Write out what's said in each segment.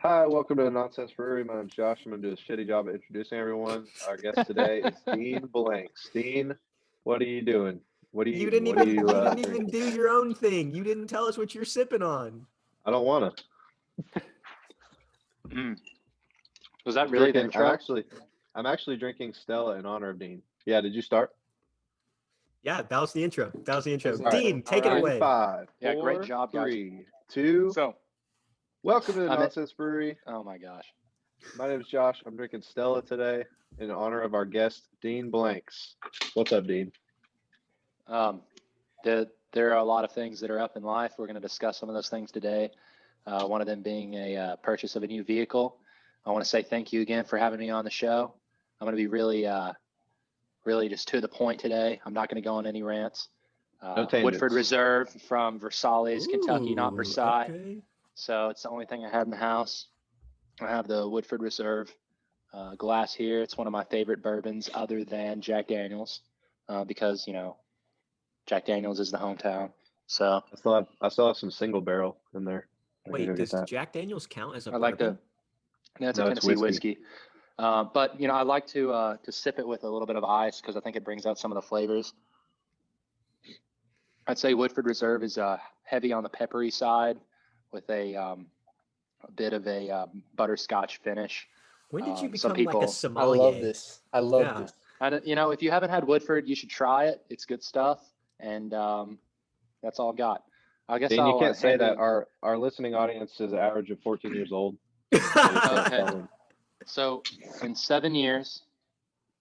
Hi, welcome to the Nonsense Brewery. My name's Josh. I'm going to do a shitty job at introducing everyone. Our guest today is Dean Blanks. Dean, what are you doing? What are you You eating? didn't What are even you you didn't even drinking? do your own thing. You didn't tell us what you're sipping on. I don't want to. Was that really the I'm intro? actually drinking Stella in honor of Dean. Yeah, did you start? Yeah, that was the intro. All right. Dean, take it All right. away. 5, Yeah, 4, great job, guys. 3, 2. So, Welcome to the I'm Nonsense Brewery. oh my gosh. My name is Josh. I'm drinking Stella today in honor of our guest, Dean Blanks. What's up, Dean? There are a lot of things that are up in life. We're going to discuss some of those things today. One of them being a purchase of a new vehicle. I want to say thank you again for having me on the show. I'm going to be really just to the point today. I'm not going to go on any rants. No tangents. Woodford Reserve from Versailles, Kentucky, not Versailles. Okay. So it's the only thing I have in the house. I have the Woodford Reserve glass here. It's one of my favorite bourbons other than Jack Daniels because, Jack Daniels is the hometown. So I still have some single barrel in there. I can Wait, go get does that. Jack Daniels count as a I like bourbon? it's No, a it's Tennessee whiskey. whiskey. But, I like to sip it with a little bit of ice because I think it brings out some of the flavors. I'd say Woodford Reserve is heavy on the peppery side with a bit of a butterscotch finish. When did you some become like a people- sommelier? I love this. I love Yeah. this. And if you haven't had Woodford, you should try it. It's good stuff, and that's all I've got. I guess Dean, I'll you can't say hand that it- our listening audience is an average of 14 years old. Okay. So in 7 years,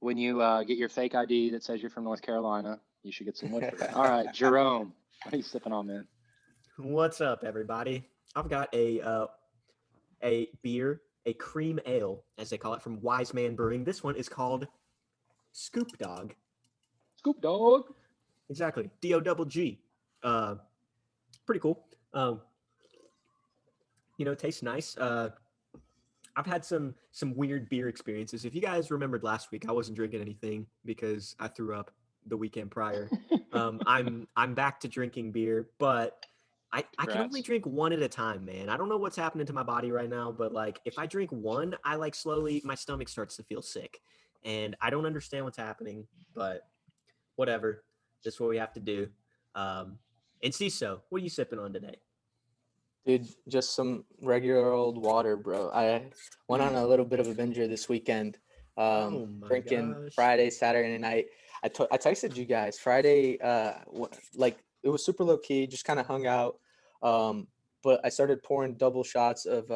when you get your fake ID that says you're from North Carolina, you should get some Woodford. All right, Jerome, what are you sipping on, man? What's up, everybody? I've got a beer, a cream ale, as they call it, from Wise Man Brewing. This one is called Scoop Dog. Scoop Dog. Exactly. DOGG. Pretty cool. Tastes nice. I've had some weird beer experiences. If you guys remembered last week, I wasn't drinking anything because I threw up the weekend prior. I'm back to drinking beer, but I can only Congrats. drink one at a time, man. I don't know what's happening to my body right now, but like if I drink one, I like slowly my stomach starts to feel sick. And I don't understand what's happening, but whatever. That's what we have to do. And CISO, what are you sipping on today? Dude, just some regular old water, bro. I went on a little bit of a binger this weekend. Oh my Drinking gosh. Friday, Saturday night. I texted you guys Friday. Like it was super low key, just kind of hung out. But I started pouring double shots of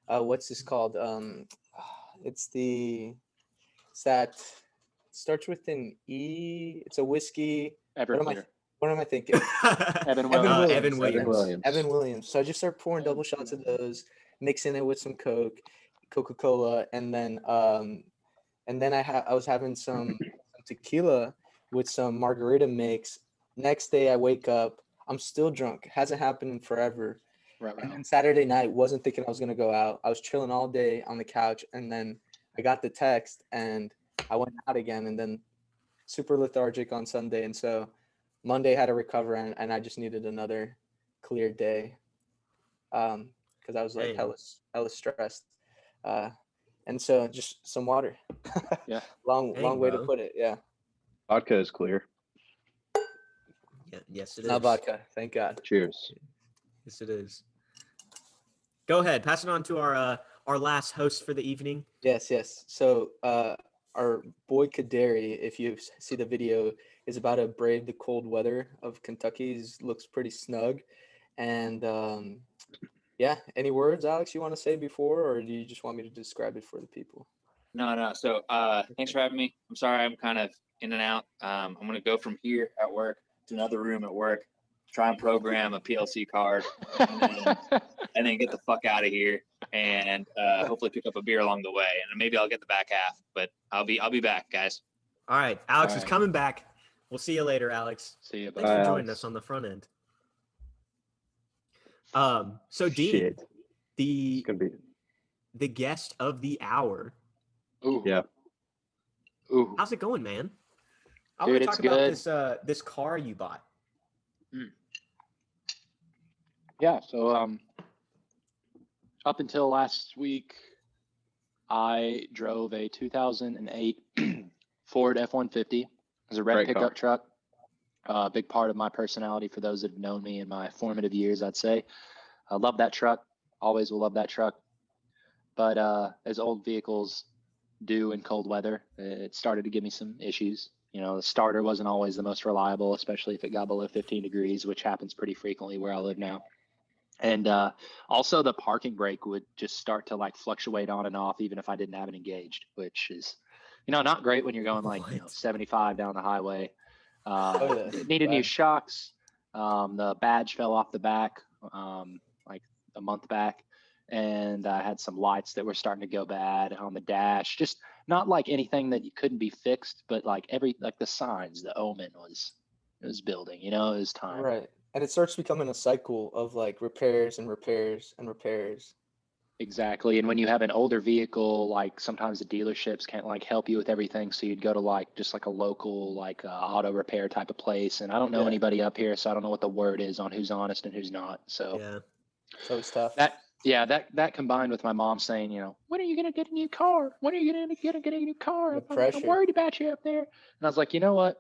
what's this called? It's that starts with an E. It's a whiskey. Everclear. What am I thinking? Evan Evan Williams. Williams. Evan Williams. So I just started pouring double shots of those, mixing it with some Coca-Cola, and then I was having some tequila with some margarita mix. Next day I wake up, I'm still drunk. Hasn't happened in forever. Right. And then Saturday night, wasn't thinking I was gonna go out. I was chilling all day on the couch, and then I got the text, and I went out again, and then super lethargic on Sunday, and so Monday had to recover, and I just needed another clear day, because I was like Dang. hella stressed, and so just some water. Yeah. long Dang, way to bro. put it. Yeah, Vodka is clear. Yeah, yes, it is. not vodka, thank God. Cheers. Yes, it is. Go ahead. Pass it on to our last host for the evening. Yes. So our boy Kaderi, if you see the video, is about to brave the cold weather of Kentucky. He looks pretty snug, and yeah. Any words, Alex, you want to say before, or do you just want me to describe it for the people? No. So thanks for having me. I'm sorry I'm kind of in and out. I'm going to go from here at work to another room at work, try and program a PLC card, and then get the fuck out of here and hopefully pick up a beer along the way. And maybe I'll get the back half, but I'll be back, guys. All right. Alex All is right. coming back. We'll see you later, Alex. See you. Thanks Bye, for joining Alex. us on the front end. So Dean, Shit. the It's gonna be. the guest of the hour. Ooh. Yeah. Ooh. How's it going, man? I Dude, want to it's talk about good. this car you bought. Yeah. So up until last week, I drove a 2008 Ford F-150. It was a red Great pickup car. truck. A big part of my personality for those that have known me in my formative years, I'd say. I love that truck. Always will love that truck. But as old vehicles do in cold weather, it started to give me some issues. The starter wasn't always the most reliable, especially if it got below 15 degrees, which happens pretty frequently where I live now. And also the parking brake would just start to like fluctuate on and off, even if I didn't have it engaged, which is, not great when you're going like, 75 down the highway. It needed new shocks. The badge fell off the back like a month back. And I had some lights that were starting to go bad on the dash. Just not like anything that couldn't be fixed, but like the signs, the omen was building. It was time. Right. And it starts becoming a cycle of like repairs and repairs and repairs. Exactly. And when you have an older vehicle, like sometimes the dealerships can't like help you with everything. So you'd go to like just like a local like auto repair type of place. And I don't know anybody up here, so I don't know what the word is on who's honest and who's not. So Yeah. It's always tough. That combined with my mom saying, when are you gonna get a new car? When are you gonna get a new car? I'm worried about you up there. And I was like, you know what?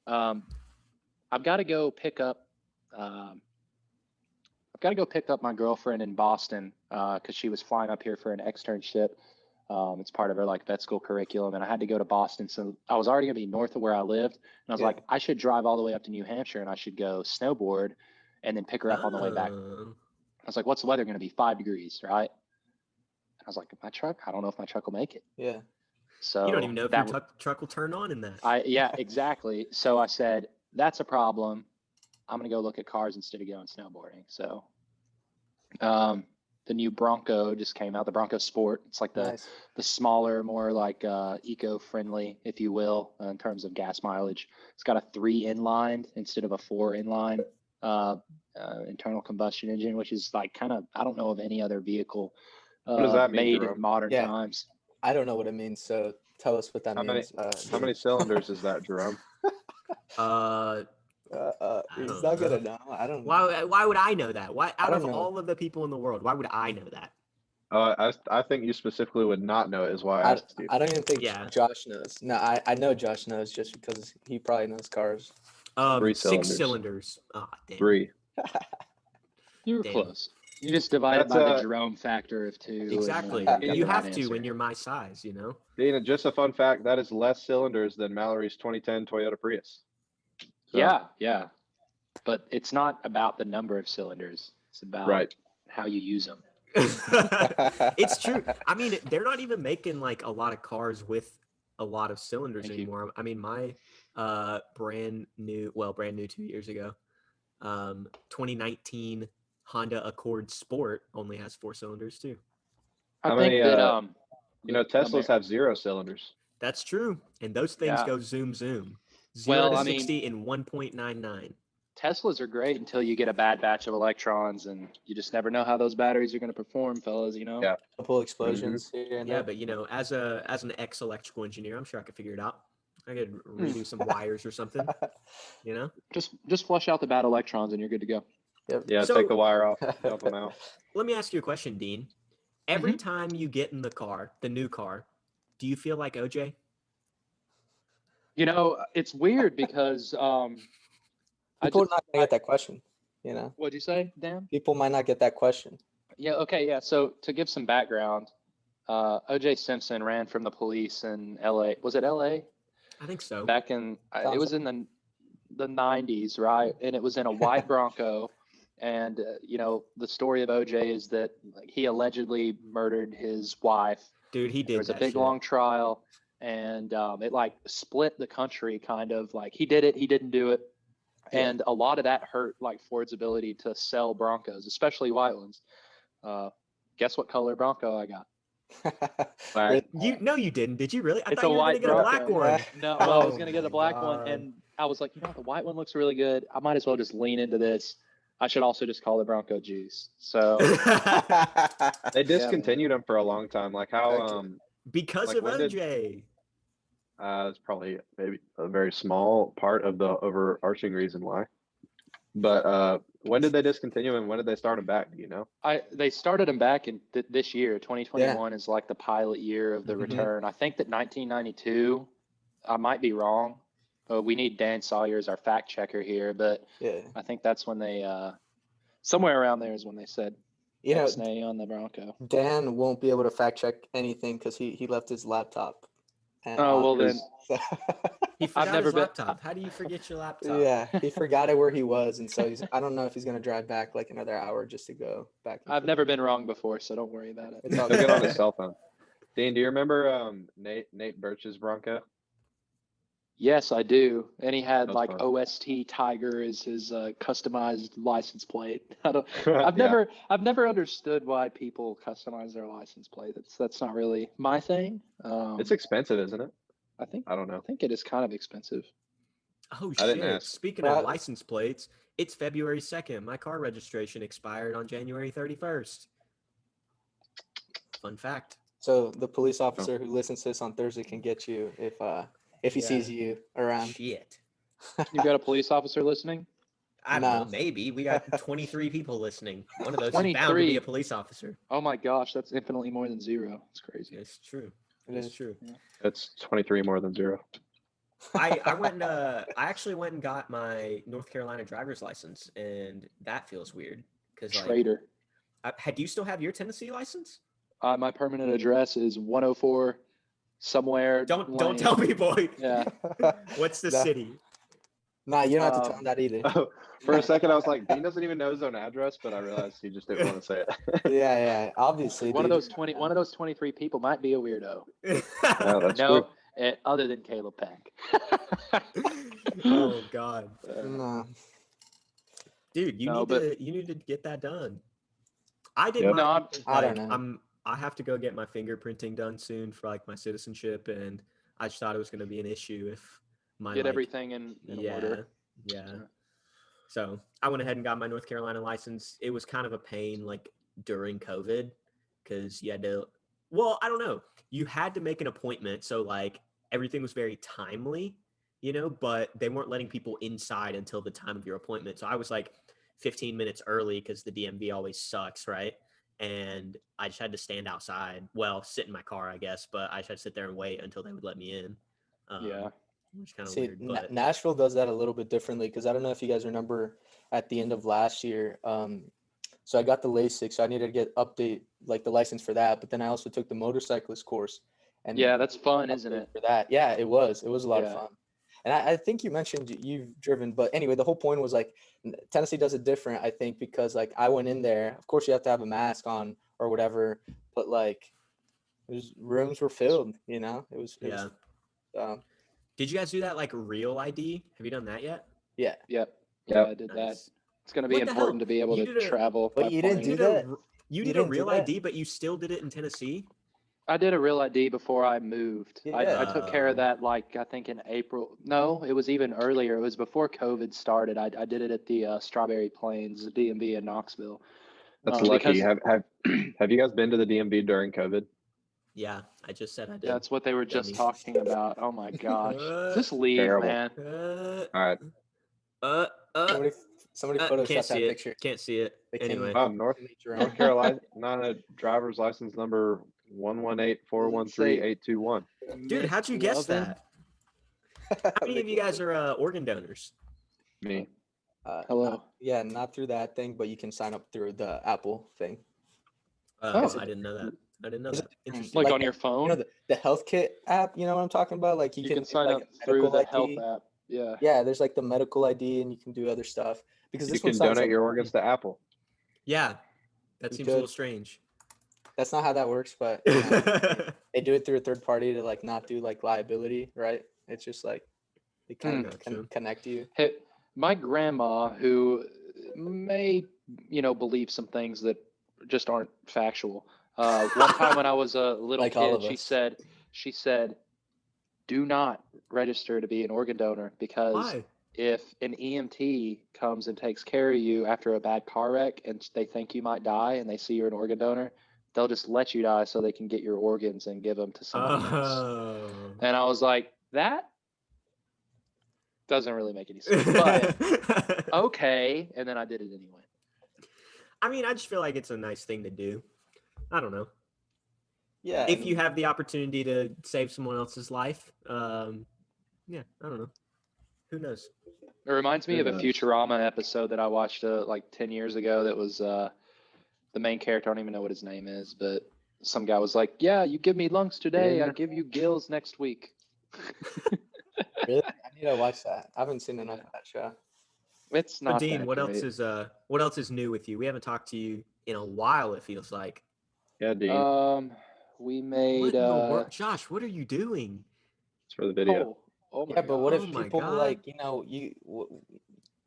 I've got to go pick up. I've got to go pick up my girlfriend in Boston because she was flying up here for an externship. It's part of her like vet school curriculum, and I had to go to Boston. So I was already gonna be north of where I lived, and I was like, I should drive all the way up to New Hampshire, and I should go snowboard, and then pick her up on the way back. I was like, what's the weather going to be? 5 degrees, right? And I was like, my truck, I don't know if my truck will make it. Yeah. So You don't even know if your truck will turn on in that. Yeah, exactly. So I said, that's a problem. I'm going to go look at cars instead of going snowboarding. So the new Bronco just came out, the Bronco Sport. It's like the smaller, more like eco-friendly, if you will, in terms of gas mileage. It's got a 3 inline instead of a 4 inline. Internal combustion engine, which is like kind of, I don't know of any other vehicle What does that mean, made Jerome? in modern times. I don't know what it means, so tell us what that means. How many cylinders is that, Jerome? He's not gonna know. I don't know. Why would I know that? Why out of know. all of the people in the world, why would I know that? I think you specifically would not know it, is why I asked you. I don't even think Josh knows. No, I know Josh knows just because he probably knows cars. 3 6 cylinders. cylinders. Oh, damn. 3. You were close. You just divided by the Jerome factor of 2. Exactly. You have to when you're my size, Dina, just a fun fact, that is less cylinders than Mallory's 2010 Toyota Prius. So, yeah. But it's not about the number of cylinders. It's about how you use them. It's true. I mean, they're not even making like a lot of cars with a lot of cylinders anymore. I mean, my brand new 2 years ago, 2019 Honda Accord Sport only has 4 cylinders too. I think that Teslas have 0 cylinders. That's true, and those things go zoom 0 to 60 in 1.99. Teslas are great until you get a bad batch of electrons, and you just never know how those batteries are going to perform, fellas. Yeah. A couple explosions here and there. Yeah, but as an ex-electrical engineer, I'm sure I could figure it out. I could redo some wires or something. Just flush out the bad electrons, and you're good to go. Yep. Yeah, So- take the wire off, dump them out. Let me ask you a question, Dean. Every time you get in the new car, do you feel like OJ? It's weird because people are not gonna get that question. What'd you say, Dan? People might not get that question. Yeah. Okay. Yeah. So to give some background, OJ Simpson ran from the police in L.A. Was it L.A.? I think so. Back in it was in the 90s, right? And it was in a white Bronco. And the story of OJ is that he allegedly murdered his wife. Dude, he did. There was a big long trial, and it like split the country, kind of like he did it, he didn't do it. And a lot of that hurt like Ford's ability to sell Broncos, especially white ones. Guess what color Bronco I got? Black. No, you didn't. Did you really? I It's thought a you were white gonna get a black Bronco. one. No, I was Oh gonna get a my black one, God. and I was like, the white one looks really good. I might as well just lean into this. I should also just call it Bronco Juice. So They discontinued them for a long time. Like how because like of when did- OJ. it's probably maybe a very small part of the overarching reason why. But when did they discontinue and when did they start them back? Do you know? They started them back in this year. 2021 is like the pilot year of the Mhm. return. I think that 1992. I might be wrong. We need Dan Sawyer as our fact checker here, but Yeah. I think that's when they somewhere around there is when they said You know, X-nay on the Bronco. Dan won't be able to fact check anything because he left his laptop. at Oh, well office. He forgot never his been- laptop. How do you forget your laptop? Yeah, he forgot it where he was, and so I don't know if he's gonna drive back like another hour just to go back. and I've forth. never been wrong before, so don't worry about it. It's all He'll get on his good. cell phone. Dean, do you remember Nate Birch's Bronco? Yes, I do. And he had That's like fun. OST Tiger as his customized license plate. I've Yeah. never understood why people customize their license plate. That's not really my thing. It's expensive, isn't it? I think I don't know. it is kind of expensive. Oh I didn't shit! ask. Speaking Well, of license plates, it's February 2nd. My car registration expired on January 31st. Fun fact. So the police officer who listens to this on Thursday can get you if he Yeah. sees you around. Shit. You got a police officer listening? I don't know. No. Maybe we got 23 people listening. One of those is bound to be 23. a police officer. Oh my gosh, that's infinitely more than zero. It's crazy. It's true. It It's is. true. It's 23 more than 0. I actually went and got my North Carolina driver's license, and that feels weird because like, Traitor. do you still have your Tennessee license? My permanent address is 104 somewhere. Don't Lane. tell me, boy. Yeah. What's the No. city? Nah, you don't have to tell Um, him that either. Oh, for a second, I was like, Dean doesn't even know his own address, but I realized he just didn't want to say it. Yeah, obviously. One of dude. those 23 people might be a weirdo. Yeah, that's No, other than Caleb Peck. Oh God, No. dude, you need to get that done. I did. Yep. My, No, I don't know. I have to go get my fingerprinting done soon for like my citizenship, and I just thought it was going to be an issue if my get like, everything in order. Yeah. Sure. So I went ahead and got my North Carolina license. It was kind of a pain, like during COVID, because you had to. Well, I don't know. You had to make an appointment, so like everything was very timely, but they weren't letting people inside until the time of your appointment. So I was like 15 minutes early because the DMV always sucks, right? And I just had to stand outside. Well, sit in my car, I guess, but I just had to sit there and wait until they would let me in. Yeah. Which is kind of See, weird. But Nashville does that a little bit differently because I don't know if you guys remember at the end of last year. So I got the LASIK, so I needed to update like the license for that. But then I also took the motorcyclist course. And Yeah, that's fun, isn't it? For that, yeah, it was. It was a lot of Yeah. fun. And I think you mentioned you've driven, but anyway, the whole point was like Tennessee does it different, I think, because like I went in there. Of course, you have to have a mask on or whatever, but like, rooms were filled. It was. yeah. Was, Did you guys do that like real ID? Have you done that yet? yeah. Yep. Yep. Yeah, I did that. Nice. It's going to be What the important hell? to be able You to did a- travel. Wait, by you didn't plane. do that? You You did a didn't do real that? ID, but you still did it in Tennessee? I did a real ID before I moved. I Yeah. took care of that like I think in April. No, it was even earlier. It was before COVID started. I did it at the Strawberry Plains DMV in Knoxville. That's lucky. Because Have you guys been to the DMV during COVID? Yeah, I just said I did. that's what they were just Dummy. talking about. Oh my gosh. Just leave, Terrible. man. Uh, All right. Somebody can't photoshopped see that it. picture. Can't see it. They can- Anyway. North Jerome. Carolina driver's license number 118413821. Dude, how'd you guess Lovin'. that? How many of you guys are organ donors? Me. Hello. Yeah, not through that thing, but you can sign up through the Apple thing. Oh, Oh. I didn't know that. I didn't know Is that. it- Interesting. Like Like on your phone? The Health Kit app. You know what I'm talking about? Like You can do, sign like, up a through medical the health ID. app. Yeah. Yeah, there's like the medical ID, and you can do other stuff. Because You this one can sounds donate like your organs to Apple. Yeah, that You seems a little could. strange. That's not how that works, but they do it through a third party to like not do like liability, right? It's just like they kind of Gotcha. connect you. Hey, my grandma, who may, believe some things that just aren't factual. One time when I was a little Like all kid, of she said, do not register to be an organ donor because Why? if an EMT comes and takes care of you after a bad car wreck and they think you might die and they see you're an organ donor, they'll just let you die so they can get your organs and give them to somebody else. Oh. And I was like, that Doesn't really make any sense. But okay, and then I did it anyway. I mean, I just feel like it's a nice thing to do. I don't know. Yeah. If you have the opportunity to save someone else's life, yeah, I don't know. Who knows? It reminds me Who of a knows? Futurama episode that I watched like 10 years ago. That was the main character. I don't even know what his name is, but some guy was like, "Yeah, you give me lungs today, I Finn? give you gills next week." Really? I need to watch that. I haven't seen enough of that show. It's So not Dean, that what great. else is new with you? We haven't talked to you in a while. It feels like. Yeah, Dean. We What made in the world, Josh? What are you doing? It's for the video. oh my Yeah, but what Oh if my people God. like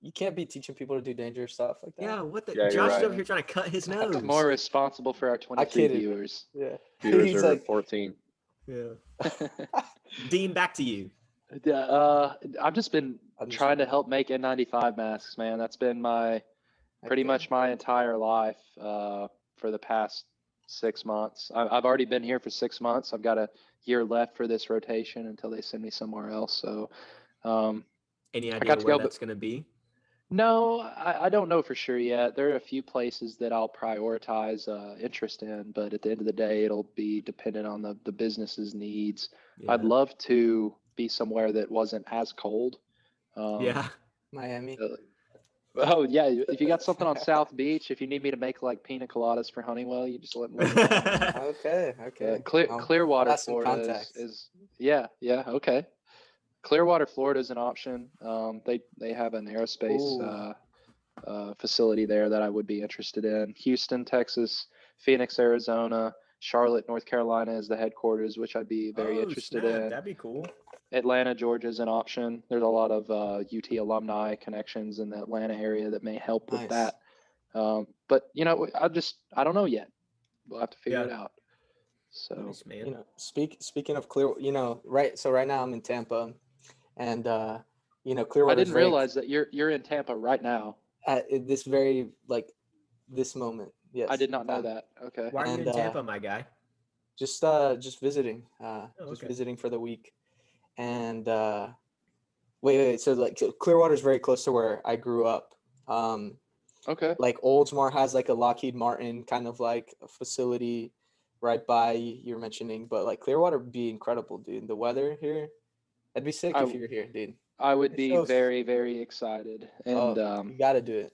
you can't be teaching people to do dangerous stuff like that. Yeah, what the? Yeah, you're Josh is right. over here trying to cut his nose. God. More responsible for our 23 kidded. viewers. Yeah. Viewers He's are like, 14. Yeah. Dean, back to you. I've just been trying to help make N95 masks, man. That's been pretty much my entire life for the past 6 months. I've already been here for 6 months. I've got a year left for this rotation until they send me somewhere else. So, Any I idea got to where go, that's going to be? no, I don't know for sure yet. There are a few places that I'll prioritize interest in, but at the end of the day, it'll be dependent on the business's needs. Yeah. I'd love to be somewhere that wasn't as cold. Yeah. Miami. Oh yeah, if you got something on South Beach, if you need me to make like pina coladas for Honeywell, you just let me know. Okay. Clearwater, Got some Florida contacts. is yeah, okay. Clearwater, Florida is an option. They have an aerospace facility there that I would be interested in. Houston, Texas, Phoenix, Arizona, Charlotte, North Carolina is the headquarters, which I'd be very interested in. That'd be cool. Atlanta, Georgia is an option. There's a lot of UT alumni connections in the Atlanta area that may help with Nice. that. But I don't know yet. We'll have to figure it out. So Nice, man. Speaking of clear, right. So right now I'm in Tampa, and Clearwater. I didn't realize that you're in Tampa right now. At this this moment. Yes. I did not know that. Okay. Why are you And, in Tampa, my guy? Just visiting. Just okay. visiting for the week, and wait. So Clearwater is very close to where I grew up. Okay. Like Oldsmar has like a Lockheed Martin kind of like a facility right by you were mentioning, but like Clearwater would be incredible, dude. The weather here, I'd be sick if you were here, dude. I would be very, very excited. And you got to do it.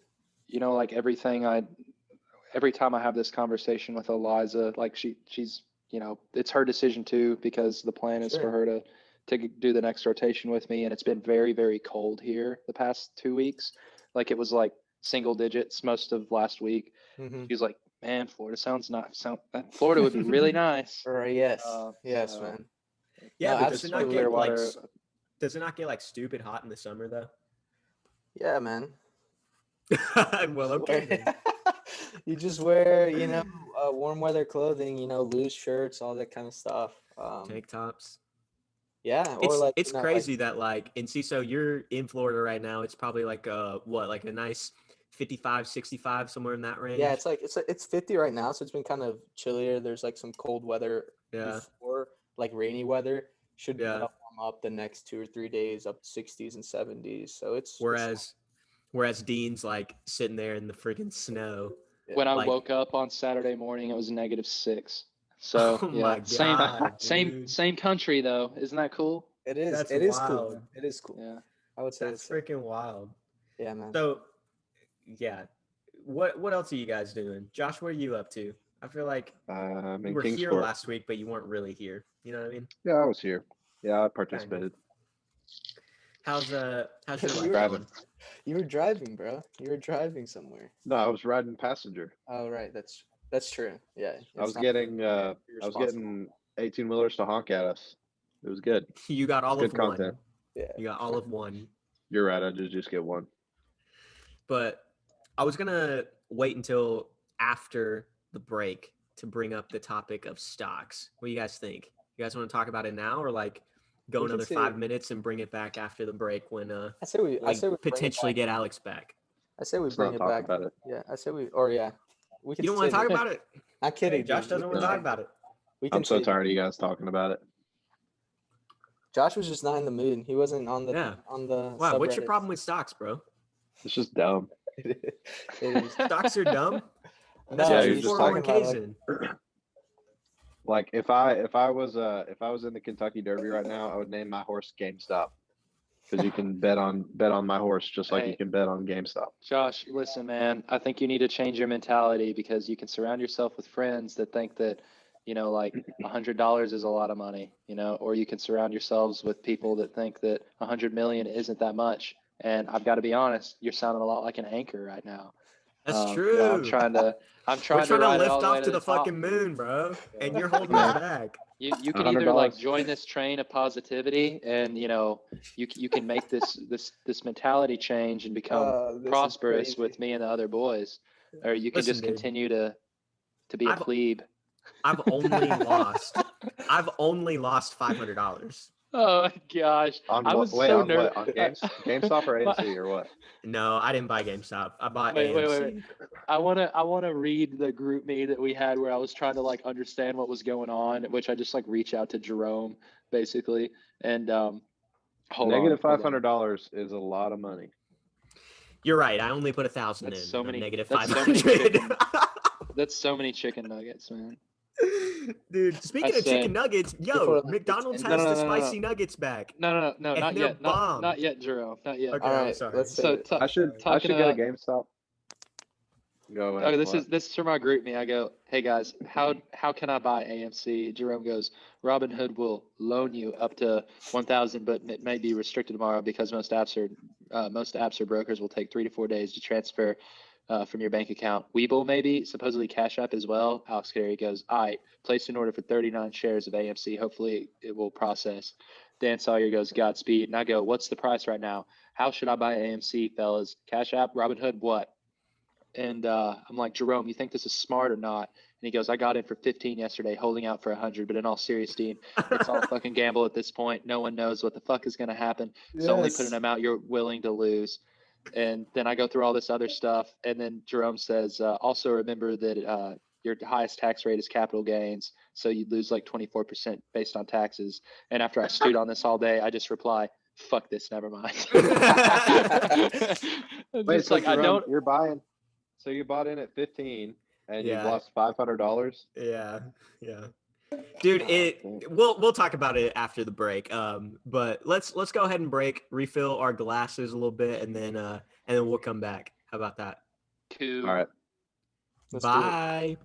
like every time I have this conversation with Eliza, like she's it's her decision too, because the plan is for her to do the next rotation with me. And it's been very, very cold here the past 2 weeks. Like it was like single digits most of last week. Mm-hmm. She was like, man, Florida sounds nice. Florida would be really nice. Yes. Yes, man. Yeah, No, but does it not get Clearwater. does it not get like stupid hot in the summer though? Yeah, man. Well, okay. Then. You just wear, warm weather clothing, loose shirts, all that kind of stuff. Tank tops. Yeah, or it's crazy that like in CISO, you're in Florida right now. It's probably like like a nice 55, 65, somewhere in that range. Yeah, it's 50 right now, so it's been kind of chillier. There's like some cold weather before, like rainy weather. Should warm up the next 2 or 3 days up to 60s and 70s. So it's whereas Dean's like sitting there in the freaking snow. When I woke up on Saturday morning, it was -6. So my God, same country though. Isn't that cool? It is. That's it is wild. cool. It is cool. Yeah, I would say that's freaking wild. Yeah, man. So, yeah, what else are you guys doing? Josh, what are you up to? I feel like you were here last week, but you weren't really here. You know what I mean? Yeah, I was here. Yeah, I participated. How's your life driving? going? You were driving, bro. You were driving somewhere. No, I was riding passenger. Oh, right. That's true. Yeah. I was getting 18-wheelers to honk at us. It was good. You got all good of one. content. Yeah. You got all of one. You're right. I did just get one. But I was gonna wait until after the break to bring up the topic of stocks. What do you guys think? You guys want to talk about it now, or like go another 5 minutes and bring it back after the break when I say we potentially get Alex back? I say we bring it back. About it. Yeah, I say we can. You don't want to talk about it? I'm kidding. Josh doesn't want to talk about it. I'm so tired of you guys talking about it. Josh was just not in the mood. He wasn't on the Yeah. on the. Wow, what's your subreddits. problem with stocks, bro? It's just dumb. It is. Stocks are dumb. No, That's Yeah, what you're your just 401ks talking about, in. Like if I was in the Kentucky Derby right now, I would name my horse GameStop because you can bet on my horse just like you Hey. can bet on GameStop. Josh, listen, man, I think you need to change your mentality because you can surround yourself with friends that think that, like $100 is a lot of money, or you can surround yourselves with people that think that 100 million isn't that much. And I've got to be honest, you're sounding a lot like an anchor right now. That's I'm true. trying to We're ride trying it to all lift the way off to the top. fucking moon, bro. Yeah. And you're holding us back. You can either like $100. join this train of positivity and you can make this mentality change and become this is prosperous crazy. with me and the other boys, or you can Listen, just dude. continue to be a I've- plebe. I've only lost $500. Oh my gosh. On I what? was Wait, so on what? On GameStop or My- AMC or what? No, I didn't buy GameStop. I bought Wait, AMC. wait. I wanna read the group me that we had where I was trying to like understand what was going on, which I just like reach out to Jerome basically. And hold Negative on. $500 is a lot of money. You're right. I only put 1,000 in. That's so and I'm many- negative that's so many 500. chicken. That's so many chicken nuggets, man. Dude, speaking I of say- chicken nuggets, Before, yo, like, McDonald's No, has no, the no, no, spicy nuggets back. No, And not they're yet. bomb. Not yet, Jerome. Not yet. Okay, All I'm right, sorry. let's So say I should talking get a about- GameStop. Go ahead. Oh, this what? is from our group me. I go, hey guys, how can I buy AMC? Jerome goes, Robinhood will loan you up to 1,000, but it may be restricted tomorrow because most apps or brokers will take 3 to 4 days to transfer from your bank account. Webull maybe, supposedly Cash App as well. Alex Carey goes, all right, placed an order for 39 shares of AMC. Hopefully it will process. Dan Sawyer goes, Godspeed. And I go, what's the price right now? How should I buy AMC, fellas? Cash App, Robinhood, what? And I'm like, Jerome, you think this is smart or not? And he goes, I got in for 15 yesterday, holding out for 100. But in all seriousty, it's all fucking gamble at this point. No one knows what the fuck is going to happen. So only putting them out you're willing to lose. And then I go through all this other stuff. And then Jerome says, also remember that your highest tax rate is capital gains. So you'd lose like 24% based on taxes. And after I stewed on this all day, I just reply, fuck this, never mind. Wait, It's so like, I Jerome, don't. you're buying. So you bought in at 15 and Yeah. you lost $500. Yeah. Dude, we'll talk about it after the break. But let's go ahead and break, refill our glasses a little bit, and then we'll come back. How about that? Two. All right. Let's do it. Bye.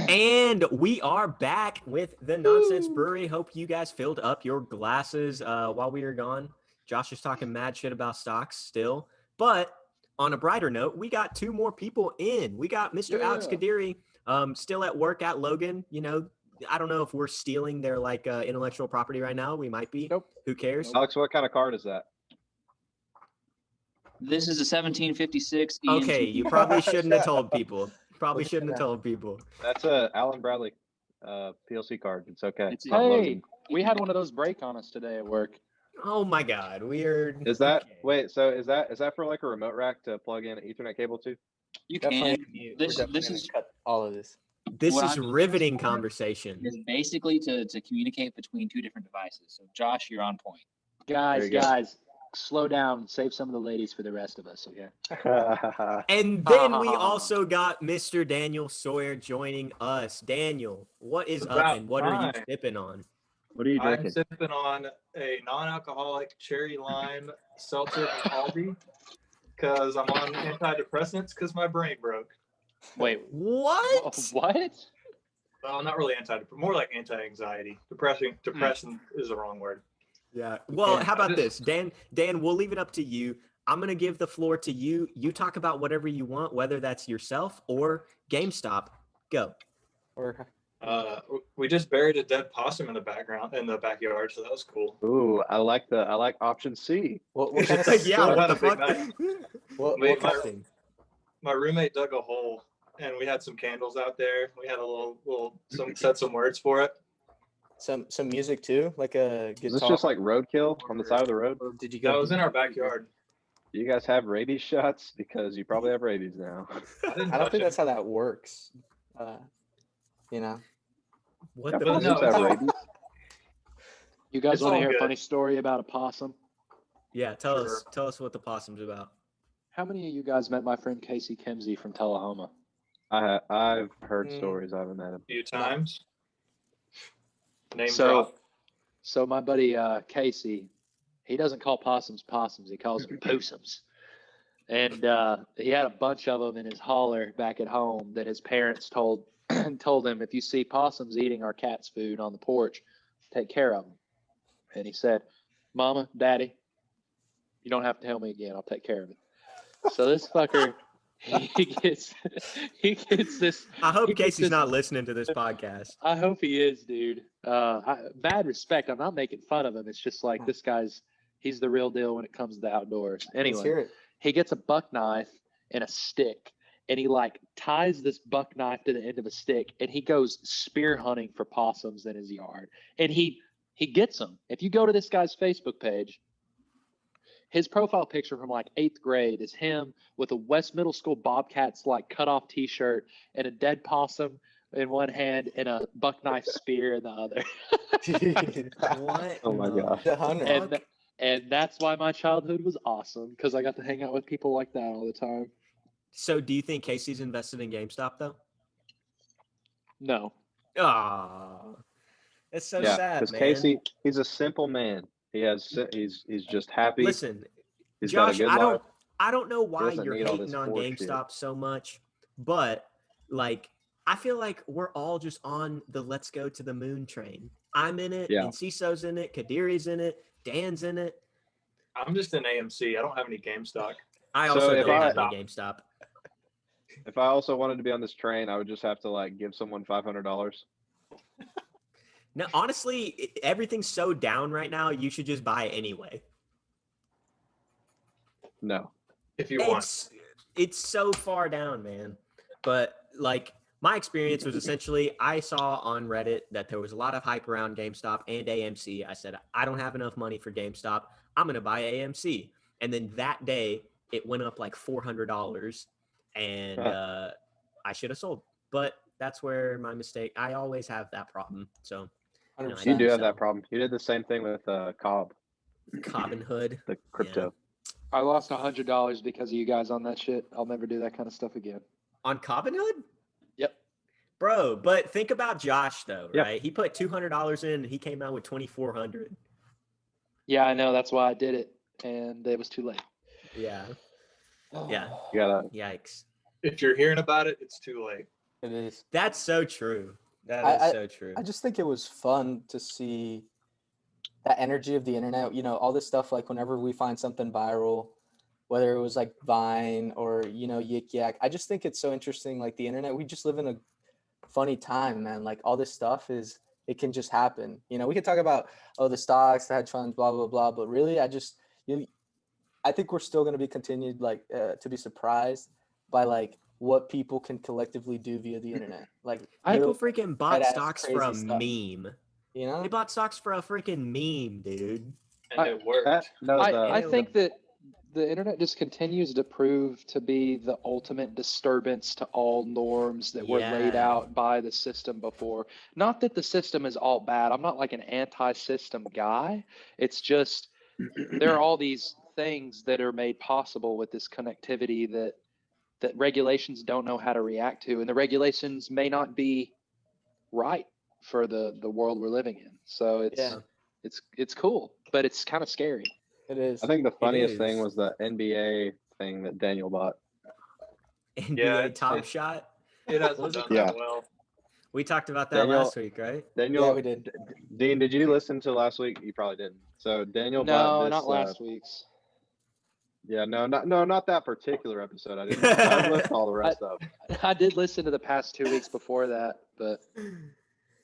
And we are back with the Nonsense Brewery. Hope you guys filled up your glasses while we were gone. Josh is talking mad shit about stocks still. But on a brighter note, we got 2 more people in. We got Mr. Alex Yeah. Kadiri still at work at Logan. I don't know if we're stealing their intellectual property right now. We might be. Nope. Who cares? Alex, what kind of card is that? This is a 1756. Okay, you probably shouldn't have told people. Probably Look at shouldn't have that. told people. That's a Allen Bradley PLC card. It's okay. It's- not Hey, Logan. we had one of those break on us today at work. Oh my God, weird. Is that Okay. wait? So is that for like a remote rack to plug in an Ethernet cable to? You Definitely, can. we're This definitely this gonna is cut all of this. This What is I'm using riveting this for conversation. is basically to communicate between 2 different devices. So Josh, you're on point. Guys, There you go. slow down. Save some of the ladies for the rest of us, okay? And then we also got Mr. Daniel Sawyer joining us. Daniel, what is up About and what are you time. sipping on? What are you I'm drinking? sipping on a non-alcoholic cherry lime seltzer from Aldi because I'm on antidepressants because my brain broke. Wait, What? what? Well, not really more like anti-anxiety. Depression is the wrong word. Yeah. Well, Yeah, how about I this? Dan, we'll leave it up to you. I'm going to give the floor to you. You talk about whatever you want, whether that's yourself or GameStop. Go. Or We just buried a dead possum in the backyard, so that was cool. Ooh, I like option C. what kind of Yeah, Still what had the a big fuck? night. what Wait, kind my- of thing? My roommate dug a hole, and we had some candles out there. We had said some words for it. Some music too, like a Is guitar. this just like roadkill on the side of the road? Or did you go? That was in our backyard. Do you guys have rabies shots? Because you probably have rabies now. I didn't I don't touch think it. that's how that works. you know. What Yeah, the? But no, possums have it's all- rabies. You guys It's want to all hear a good. funny story about a possum? Yeah, tell Sure. us. Tell us what the possum's about. How many of you guys met my friend Casey Kimsey from Tullahoma? I've heard Mm. stories. I haven't met him. A few times. Name So, drop. so my buddy Casey, he doesn't call possums possums. He calls them possums. And he had a bunch of them in his hauler back at home that his parents told him, if you see possums eating our cat's food on the porch, take care of them. And he said, Mama, Daddy, you don't have to tell me again. I'll take care of it. So this fucker, he gets this. I hope he gets Casey's this- not listening to this podcast. I hope he is, dude. Bad respect. I'm not making fun of him. It's just like this guy's, he's the real deal when it comes to the outdoors. Let's Anyway, hear it. he gets a buck knife and a stick, and he like ties this buck knife to the end of a stick, and he goes spear hunting for possums in his yard. And he gets them. If you go to this guy's Facebook page, his profile picture from like 8th grade is him with a West Middle School Bobcats like cut off T-shirt and a dead possum in one hand and a buck knife spear in the other. What? Oh my the gosh. The hunter. And and that's why my childhood was awesome, because I got to hang out with people like that all the time. So, do you think Casey's invested in GameStop though? No. Ah, it's so Yeah, sad, because man. Casey, he's a simple man. He's just happy. Listen, He's Josh, got a good I life. don't know why doesn't you're need all hating this on horse shit. GameStop so much, but like I feel like we're all just on the let's go to the moon train. I'm in it, Yeah. and Ciso's in it, Kadiri's in it, Dan's in it. I'm just in AMC. I don't have any game stock. I So also if don't I- have any GameStop. If I also wanted to be on this train, I would just have to like give someone $500. No, honestly, everything's so down right now. You should just buy it anyway. No. If you want. It's so far down, man. But like my experience was essentially I saw on Reddit that there was a lot of hype around GameStop and AMC. I said, I don't have enough money for GameStop. I'm gonna buy AMC. And then that day it went up like $400, and I should have sold. But that's where my mistake. I always have that problem. So 100%. You do have So- that problem. You did the same thing with Cobb, Cobb and Hood. the crypto. I lost $100 because of you guys on that shit. I'll never do that kind of stuff again. On Cobb and Hood? Yep. Bro, but think about Josh though, Yeah. right? He put $200 in and he came out with 2,400. Yeah, I know. That's why I did it, and it was too late. Yeah. Yeah. You gotta. Yikes. If you're hearing about it, it's too late. It is. That's so true. That is so true. I just think it was fun to see that energy of the internet. You know, all this stuff, like whenever we find something viral, whether it was like Vine or, you know, Yik Yak, I just think it's so interesting. Like the internet, we just live in a funny time, man. Like all this stuff it can just happen. You know, we could talk about, the stocks, the hedge funds, blah, blah, blah. But really, I think we're still going to be continued, like, to be surprised by like what people can collectively do via the internet. Like People little- freaking bought head-ass stocks for a crazy stuff. meme. you know, They bought stocks for a freaking meme, dude. And it worked. I think that the internet just continues to prove to be the ultimate disturbance to all norms that were laid Yeah. out by the system before. Not that the system is all bad. I'm not like an anti-system guy. It's just there are all these things that are made possible with this connectivity that regulations don't know how to react to, and the regulations may not be right for the world we're living in. So it's cool, but it's kind of scary. it is. I think the funniest is. thing was the NBA thing that Daniel bought. NBA it's- Top Shot. It Was hasn't it? done Yeah. that well. We talked about that Daniel- last week, right? Daniel, Yeah, we did. Dean, did you listen to last week? You probably didn't. So Daniel No, bought this. not last week's. Yeah, not that particular episode. I didn't. I listened to all the rest of. I did listen to the past 2 weeks before that, but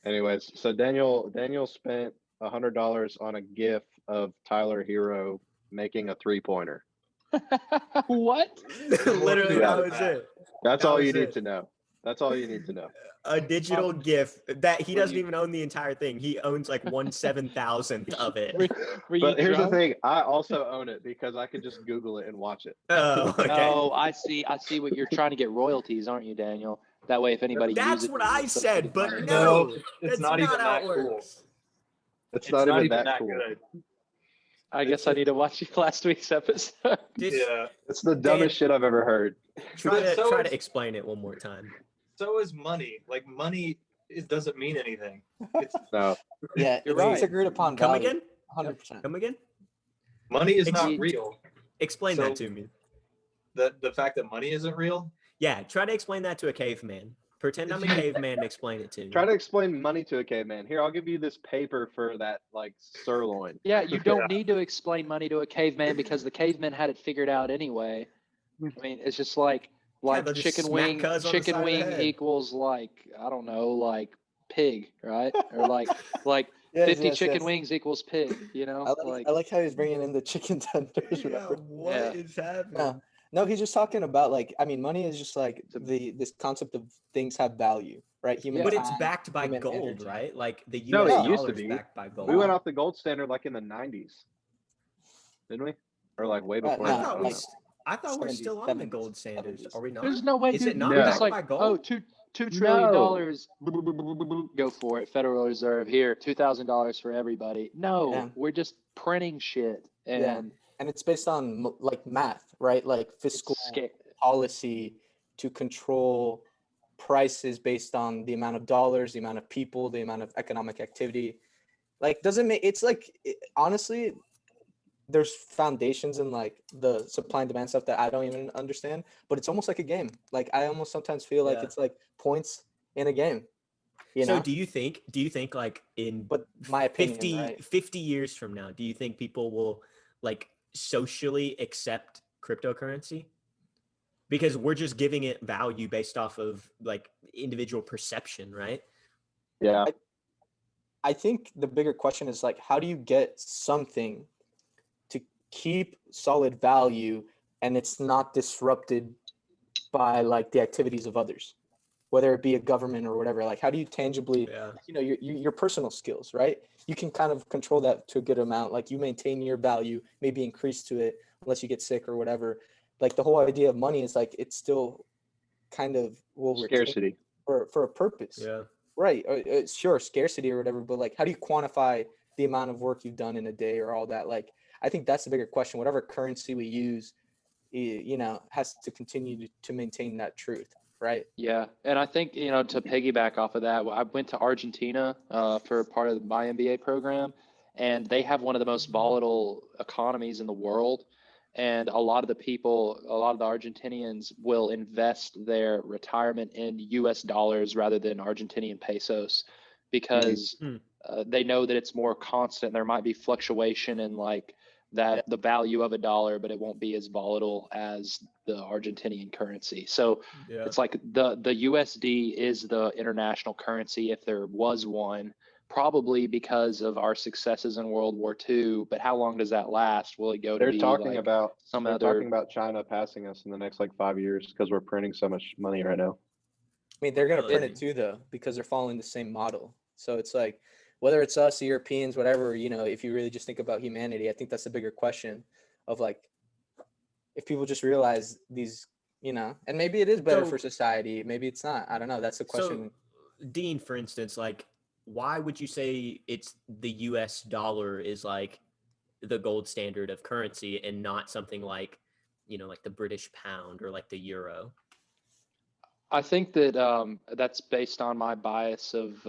Anyways, so Daniel spent $100 on a GIF of Tyler Hero making a 3-pointer. what? Literally, Yeah. that was it. That's That all was you need it. to know. That's all you need to know. A digital GIF that he Were doesn't you- even own the entire thing. He owns like 1/7,000th of it. Were you But here's drunk? the thing: I also own it because I could just Google it and watch it. Oh, okay. Oh, I see. I see what you're trying to get royalties, aren't you, Daniel? That way, if anybody That's uses what it, I it's said, but money. no, it's that's not not even how that it cool. works. It's not even that cool. good. I guess I need to watch last week's episode. Just Yeah. It's the dumbest shit I've ever heard. try But so to is- explain it one more time. So is money. Like money, it doesn't mean anything. It's, No. Yeah, You're it's right. agreed upon Come value. again? 100%. Come again? money is not Ex- real. Explain So- that to me. The fact that money isn't real. Yeah, try to explain that to a caveman. Pretend I'm a caveman and explain it to me. Try to explain money to a caveman. Here, I'll give you this paper for that like sirloin. Yeah, you don't Yeah. need to explain money to a caveman because the caveman had it figured out anyway. I mean, it's just like they'll just chicken smack wing, cuz on the side of the chicken wing head. equals like I don't know, like pig, right? Or like Yes, 50 yes, chicken yes. wings equals pig, you know? I like how he's bringing in the chicken tenders. remember? Yeah. is happening? No, no, he's just talking about like, I mean, money is just like this concept of things have value, right? Human But it's time, backed by human gold, energy. right? Like the No, US it used to dollar is be. backed by gold. We went off the gold standard like in the 90s, didn't we? Or like way before no, I that. thought I we don't know. I thought we're 70s, still on the 70s, gold standards. 70s. Are we not? There's no way, Is dude. it not No. Just backed like by oh, gold? $2 trillion No. go for it. Federal Reserve here, $2,000 for everybody. No, Yeah. we're just printing shit and Yeah. And it's based on like math, right? Like it's fiscal sca- policy to control prices based on the amount of dollars, the amount of people, the amount of economic activity. Like, doesn't make it's like honestly, there's foundations in like the supply and demand stuff that I don't even understand, but it's almost like a game. Like, I almost sometimes feel like Yeah. it's like points in a game, you So know? do you think like in But my opinion, 50, right? 50 years from now, do you think people will like socially accept cryptocurrency? Because we're just giving it value based off of like individual perception, right? Yeah. I think the bigger question is like, how do you get something to keep solid value and it's not disrupted by like the activities of others, whether it be a government or whatever? Like, how do you tangibly, Yeah. you know, your personal skills, right? You can kind of control that to a good amount. Like, you maintain your value, maybe increase to it unless you get sick or whatever. Like, the whole idea of money is like it's still kind of will retain Scarcity. for a purpose. Yeah. Right. Sure, scarcity or whatever, but like, how do you quantify the amount of work you've done in a day or all that? Like, I think that's the bigger question. Whatever currency we use, you know, has to continue to maintain that truth, right? Yeah, and I think to piggyback off of that, I went to Argentina for part of my MBA program, and they have one of the most volatile economies in the world. And a lot of the Argentinians will invest their retirement in US dollars rather than Argentinian pesos because they know that it's more constant. There might be fluctuation in like the value of a dollar, but it won't be as volatile as the Argentinian currency. So Yeah. it's like the USD is the international currency if there was one, probably because of our successes in World War II. But how long does that last? Will it go to They're be talking like about some they're other? talking about China passing us in the next like 5 years because we're printing so much money right now. I mean, they're going to print Really? it too, though, because they're following the same model. So it's like, whether it's us, Europeans, whatever, you know, if you really just think about humanity, I think that's the bigger question of like, if people just realize these, you know, and maybe it is better So- for society, maybe it's not. I don't know. That's the question. So, Dean, for instance, like, why would you say it's the US dollar is like the gold standard of currency and not something like, like the British pound or like the euro? I think that that's based on my bias of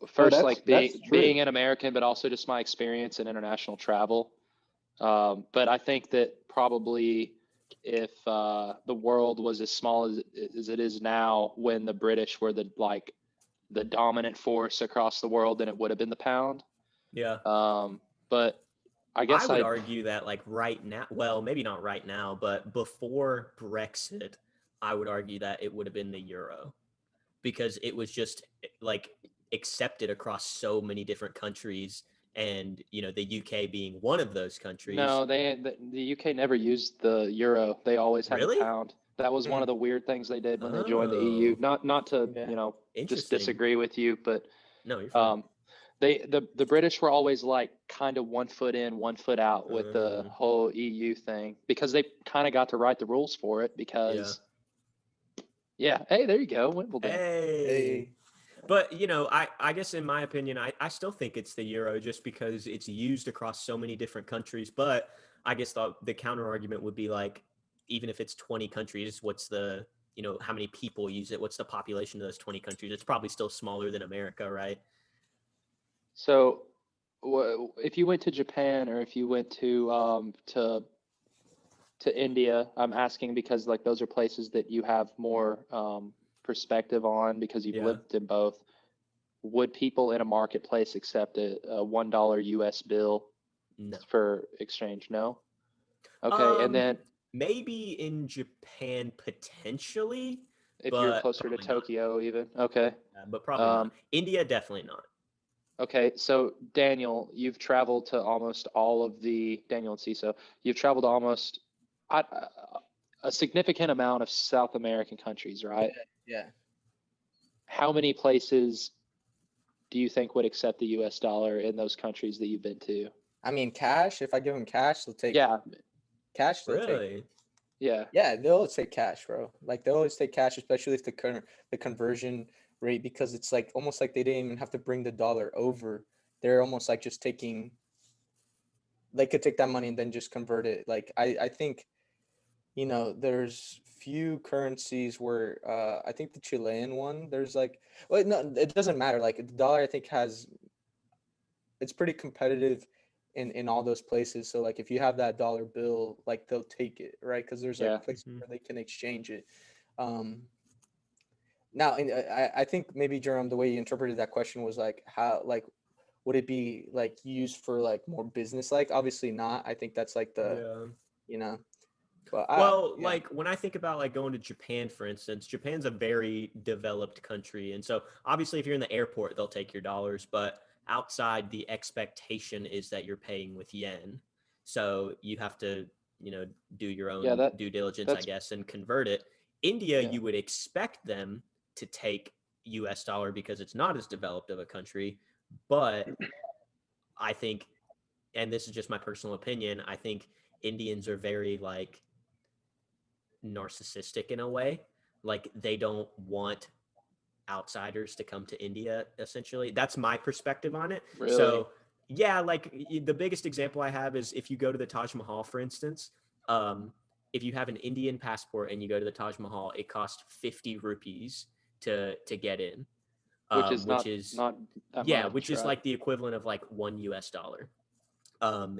first, that's- like that's true. being an American, but also just my experience in international travel. But I think that probably if the world was as small as it is now, when the British were the dominant force across the world, then it would have been the pound. Yeah. But I guess I would argue that like right now, well, maybe not right now, but before Brexit, I would argue that it would have been the euro because it was just like accepted across so many different countries, and the UK being one of those countries. No, the UK never used the euro. They always had Really? the pound. That was one of the weird things they did when they joined the EU. Oh. Not to Yeah. just Interesting. disagree with you, but No, you're fine. the British were always like kind of 1 foot in, 1 foot out with the Mm. whole EU thing because they kind of got to write the rules for it because Yeah. Hey, there you go. Wimbledon. Hey. But I guess in my opinion, I still think it's the euro just because it's used across so many different countries. But I guess the counter argument would be like, even if it's 20 countries, what's the how many people use it? What's the population of those 20 countries? It's probably still smaller than America, right? So, if you went to Japan or if you went to India, I'm asking because like those are places that you have more perspective on because you've Yeah. lived in both. Would people in a marketplace accept a $1 US bill No. for exchange? No. Okay, and then maybe in Japan potentially, if you're but closer to probably not. Tokyo, even okay. But probably not. India, definitely not. Okay, so Daniel, you've traveled to almost all of Daniel and CISO, you've traveled to almost a significant amount of South American countries, right? Yeah. How many places do you think would accept the US dollar in those countries that you've been to? I mean, cash. If I give them cash, they'll take. Yeah. Cash. They'll take. Really? Yeah. Yeah, they'll always take cash, bro. Like they'll always take cash, especially if the conversion rate, because it's like almost like they didn't even have to bring the dollar over. They're almost like just taking. They could take that money and then just convert it. Like I think, there's few currencies where I think the Chilean one. There's like, well, no, it doesn't matter. Like the dollar, I think it's pretty competitive in all those places. So like if you have that dollar bill, like they'll take it, right? Because there's like places where they can exchange it. Now, and I think maybe Jerome, the way you interpreted that question was like how like would it be like used for like more business? Like obviously not. I think that's like But like when I think about like going to Japan, for instance, Japan's a very developed country, and so obviously if you're in the airport, they'll take your dollars, but outside the expectation is that you're paying with yen, so you have to do your own due diligence, I guess, and convert it. India, you would expect them to take US dollar because it's not as developed of a country, but I think, and this is just my personal opinion, I think Indians are very like narcissistic in a way. Like they don't want outsiders to come to India, essentially. That's my perspective on it. Really? So yeah, like the biggest example I have is if you go to the Taj Mahal, for instance, if you have an Indian passport and you go to the Taj Mahal, it costs 50 rupees to get in. Which is not that much, which is like the equivalent of like $1.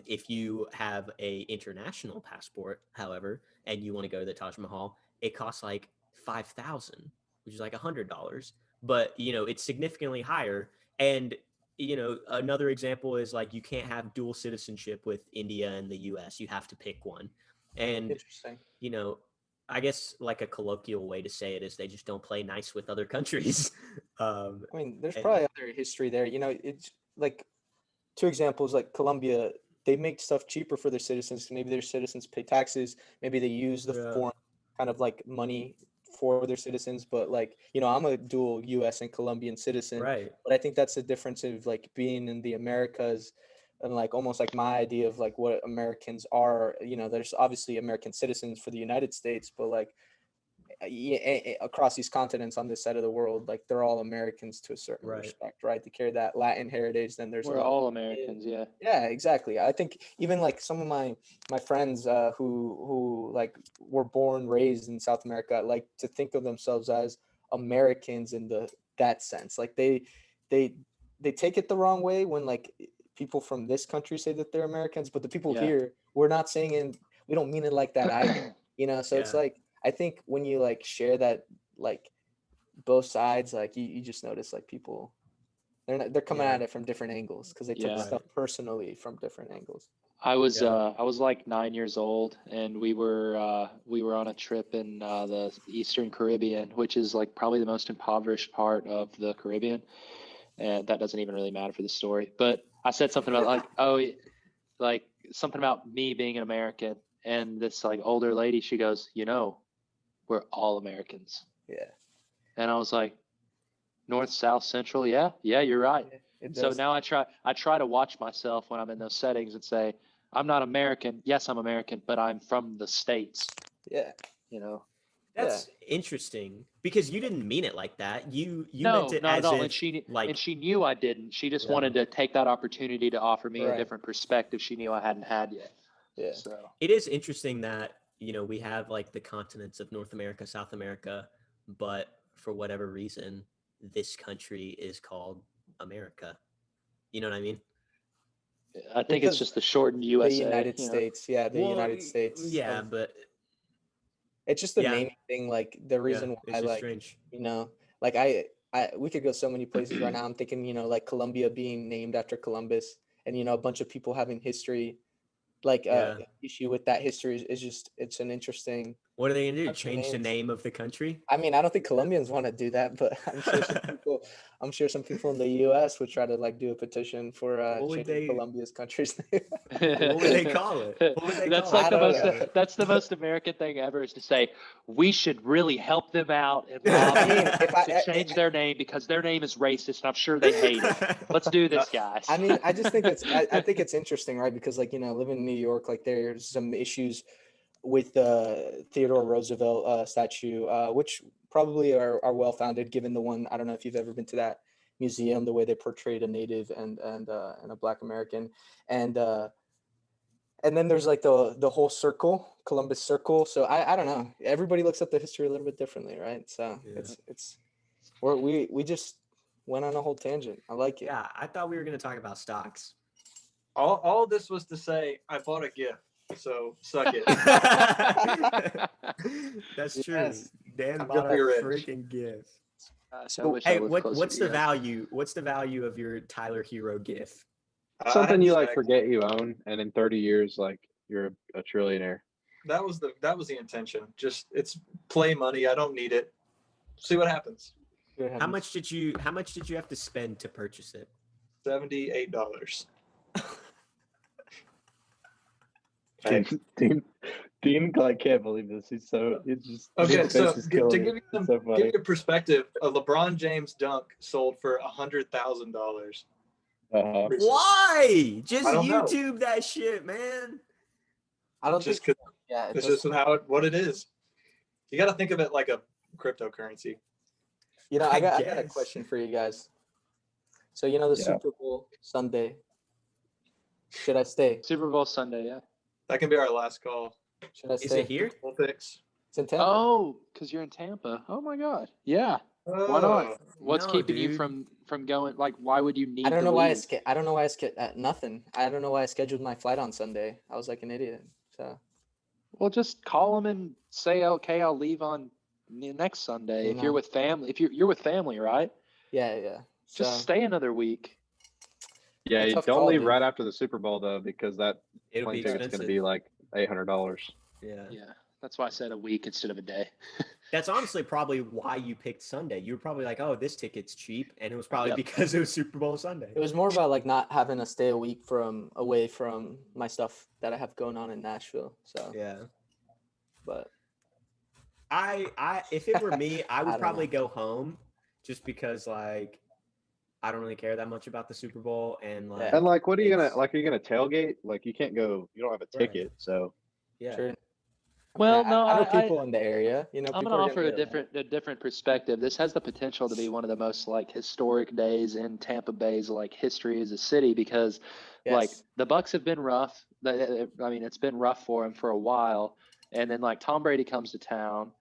If you have a international passport, however, and you want to go to the Taj Mahal, it costs like 5,000, which is like $100. But it's significantly higher. And another example is like you can't have dual citizenship with India and the U.S. You have to pick one. And interesting. I guess like a colloquial way to say it is they just don't play nice with other countries. I mean, there's probably other history there. It's like 2 examples, like Colombia, they make stuff cheaper for their citizens. Maybe their citizens pay taxes. Maybe they use the foreign kind of like money for their citizens. But like, I'm a dual U.S. and Colombian citizen. Right. But I think that's the difference of like being in the Americas and like almost like my idea of like what Americans are. There's obviously American citizens for the United States, but like across these continents on this side of the world, like they're all Americans to a certain respect, right? They carry that Latin heritage. Then we're all Americans, yeah, exactly. I think even like some of my friends who like were born raised in South America like to think of themselves as Americans in that sense. Like they take it the wrong way when like people from this country say that they're Americans, but the people here, we're not saying it, we don't mean it like that either. So it's like I think when you like share that like both sides, like you just notice like people they're coming at it from different angles because they took stuff personally from different angles. I was like 9 years old, and we were on a trip in the Eastern Caribbean, which is like probably the most impoverished part of the Caribbean, and that doesn't even really matter for the story. But I said something about like something about me being an American, and this like older lady, she goes, we're all Americans. Yeah. And I was like, North, South, Central. Yeah, you're right. So now I try to watch myself when I'm in those settings and say, I'm not American. Yes, I'm American, but I'm from the States. Yeah. That's interesting because you didn't mean it like that. You No, meant it not as at all. if And she like knew I didn't. She just Yeah. wanted to take that opportunity to offer me a Right. different perspective she knew I hadn't had yet. Yeah. So it is interesting that we have like the continents of North America, South America, but for whatever reason, this country is called America. You know what I mean? I think it's Because just the shortened The USA. United you know. States. Yeah, the Well, United States. Yeah, but It's just the Yeah. naming thing, like the reason yeah, why, it's just like, strange. like we could go so many places right now. I'm thinking, like Colombia being named after Columbus, and a bunch of people having history, like Yeah. issue with that history is just it's an interesting. What are they gonna do? Bunch of Change the names. name of the country? I mean, I don't think Colombians want to do that, but I'm sure some people in the U.S. would try to like do a petition for What would changing they- Colombia's country's name. What would they call it? What would they That's call like it? the I most. don't know. That's the most American thing ever is to say we should really help them out and I lobby mean, to change their name because their name is racist and I'm sure they hate it. Let's do this, guys. I mean, I just think I think it's interesting, right? Because like, living in New York, like there's some issues with the Theodore Roosevelt statue, which probably are well founded given the one. I don't know if you've ever been to that museum, the way they portrayed a native and a Black American, and then there's like the whole circle, Columbus Circle. So I don't know. Everybody looks at the history a little bit differently, right? So Yeah. we just went on a whole tangent. I like it. Yeah, I thought we were gonna talk about stocks. All this was to say I bought a gift, so suck it. That's true. Yes. Dan I'm bought a gonna be rich. freaking gift. I wish I Hey, lived closer what's to the you. value? What's the value of your Tyler Hero gift? I Something had you to like check. forget you own, and in 30 years, like you're a trillionaire. That was the intention. Just it's play money. I don't need it. See what happens. How much did you have to spend to purchase it? $78. Dean like can't believe this. It's just Okay, his so face is to killing give me. you It's so give funny. you perspective, a LeBron James dunk sold for $100,000. Why? Just I don't know. YouTube that shit, man. I don't Just think. 'cause Yeah, it's just what it is. You got to think of it like a cryptocurrency. I got a guess. question for you guys. So the Yeah. Super Bowl Sunday. Should I stay? Super Bowl Sunday, yeah. That can be our last call. Should I Is stay? it here? We'll fix. It's in Tampa. Oh, because you're in Tampa. Oh my God. Yeah. Why not? What's No, keeping you dude. from going? Like, why would you need? I don't to know why leave? I don't know why nothing. I don't know why I scheduled my flight on Sunday. I was like an idiot. So Well, just call them and say, okay, I'll leave on the next Sunday. If you're with family, if you're with family, right? yeah. Just So, stay another week. Yeah, A you tough don't call, leave dude. right after the Super Bowl though, because that It'll be plane ticket's expensive. going to be like $800. Yeah. Yeah, that's why I said a week instead of a day. That's honestly probably why you picked Sunday. You were probably like, "Oh, this ticket's cheap," and it was probably Yep. because it was Super Bowl Sunday. it was more about like not having to stay a week away from my stuff that I have going on in Nashville. So, Yeah. but If it were me, I I would don't probably go home, just because like I don't really care that much about the Super Bowl, and like And like, what are you gonna it's- like? Are you gonna tailgate? Like, you can't go. You don't have a Right. ticket, so Yeah. sure. Well, Yeah, no, I know people in the area. I'm people gonna are offer be a there. different perspective. This has the potential to be one of the most like historic days in Tampa Bay's like history as a city because like Yes. the Bucks have been rough. I mean, it's been rough for them for a while, and then like Tom Brady comes to town,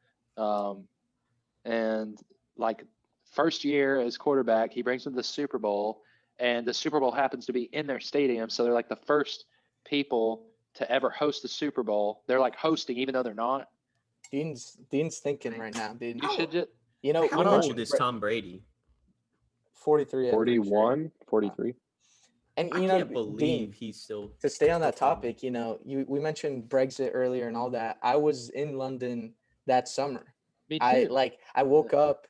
and like first year as quarterback, he brings them to the Super Bowl, and the Super Bowl happens to be in their stadium, so they're like the first people to ever host the Super Bowl. They're like hosting, even though they're not. Dean's thinking right now, dude. You should just. How Why not? old is Tom Brady? 43. I'm pretty sure. 41, 43. And I can't believe he's still. to stay on that topic, we mentioned Brexit earlier and all that. I was in London that summer. Me too. I woke up.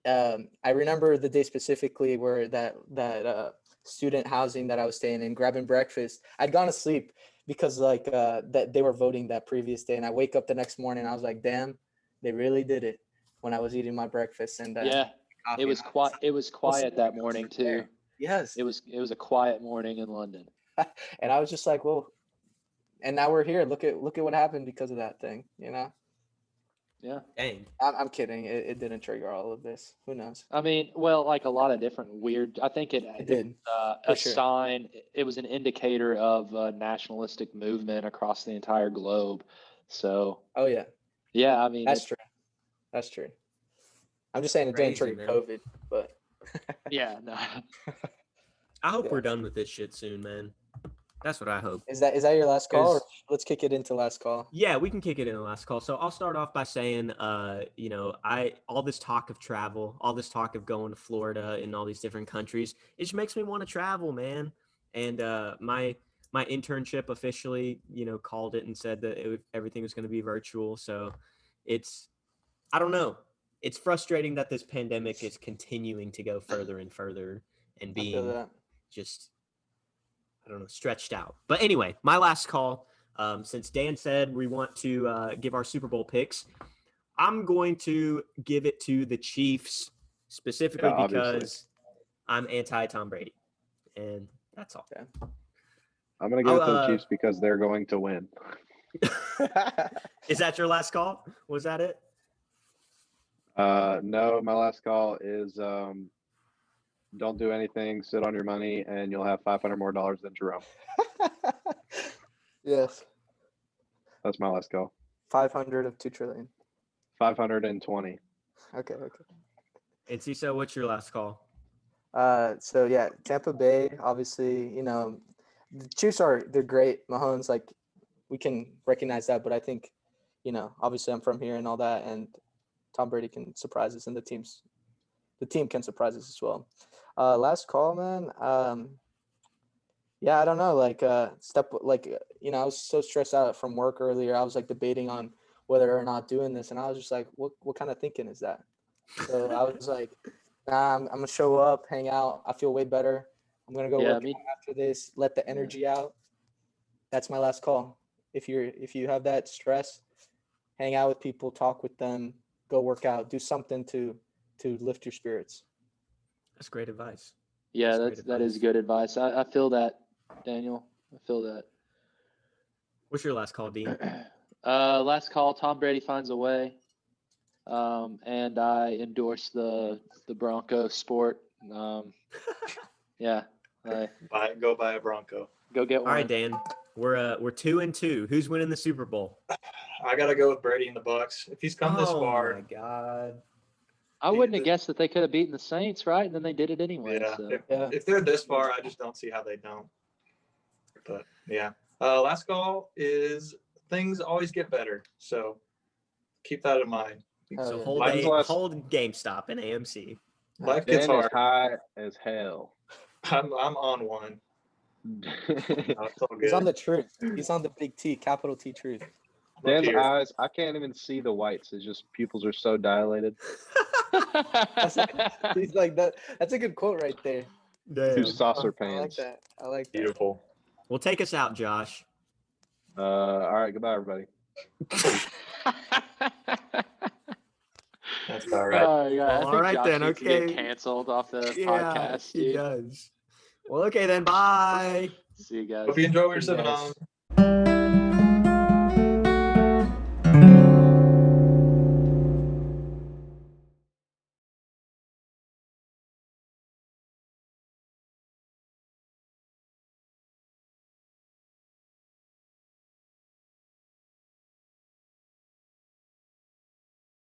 I remember the day specifically where that student housing that I was staying in, grabbing breakfast. I'd gone to sleep because that they were voting that previous day, and I wake up the next morning. I was like, damn, they really did it when I was eating my breakfast. And yeah, coffee, it was and I quiet. It was quiet that morning too. there. Yes, It was a quiet morning in London. and I was just like, well, and now we're here. Look at what happened because of that thing. Yeah. Dang. I'm kidding. It didn't trigger all of this. Who knows? I mean, well, like a lot of different weird. I think it did, a for sure. sign. It was an indicator of a nationalistic movement across the entire globe. So Oh yeah, yeah, I mean, that's true. That's true. I'm just saying it didn't Crazy, trigger man. COVID, but yeah, no. I hope Yeah. we're done with this shit soon, man. That's what I hope. is that your last call? Or 'Cause- let's kick it into last call. Yeah, we can kick it in the last call. So I'll start off by saying, all this talk of travel, all this talk of going to Florida and all these different countries, it just makes me want to travel, man. And my internship officially, called it and said that everything was going to be virtual. So I don't know. It's frustrating that this pandemic is continuing to go further and further and I feel being that. just, I don't know, stretched out. But anyway, my last call. Since Dan said we want to give our Super Bowl picks, I'm going to give it to the Chiefs specifically Yeah, obviously. because I'm anti Tom Brady, and that's all. I'm gonna give it to the I'll, Chiefs because they're going to win. Is that your last call? Was that it? No, my last call is don't do anything, sit on your money, and you'll have $500 more than Jerome. Yes. That's my last call. 500 of 2 trillion. 520. Okay. And Cisa, what's your last call? So yeah, Tampa Bay, obviously, the Chiefs they're great. Mahomes, like, we can recognize that, but I think, obviously I'm from here and all that, and Tom Brady can surprise us, and the team can surprise us as well. Last call, man. Yeah, I don't know. I was so stressed out from work earlier. I was like debating on whether or not doing this, and I was just like, what kind of thinking is that? So I was like, nah, I'm gonna show up, hang out. I feel way better. I'm gonna go work out after this. Let the energy out. That's my last call. If you have that stress, hang out with people, talk with them, go work out, do something to lift your spirits. That's great advice. Yeah, That's great that is advice. good advice. I feel that, Daniel. I feel that. What's your last call, Dean? Last call. Tom Brady finds a way, and I endorse the Bronco sport. Yeah, Go buy a Bronco. go get All one. right, Dan. We're 2-2. Who's winning the Super Bowl? I gotta go with Brady and the Bucks. If he's come this far, Oh my God. I wouldn't have guessed that they could have beaten the Saints, right? And then they did it anyway. yeah. So. If they're this far, I just don't see how they don't. But yeah, last call is things always get better, so keep that in mind. So yeah. hold GameStop and AMC. Life gets Dan is hard. high as hell. I'm on one. It's all He's good. on the truth. He's on the big T, capital T truth. I'm up Dan's here. eyes, I can't even see the whites. It's just pupils are so dilated. He's like that. That's a good quote right there. Two Damn. saucer I like pants. that. I like that. Beautiful. Well, take us out, Josh. All right, goodbye, everybody. That's all right. Oh, yeah. I All think right Josh then, needs to okay. get canceled off the Yeah, podcast, he dude. does. Well, okay then. Bye. See you guys. Hope you enjoy what you're Good sipping guys. on.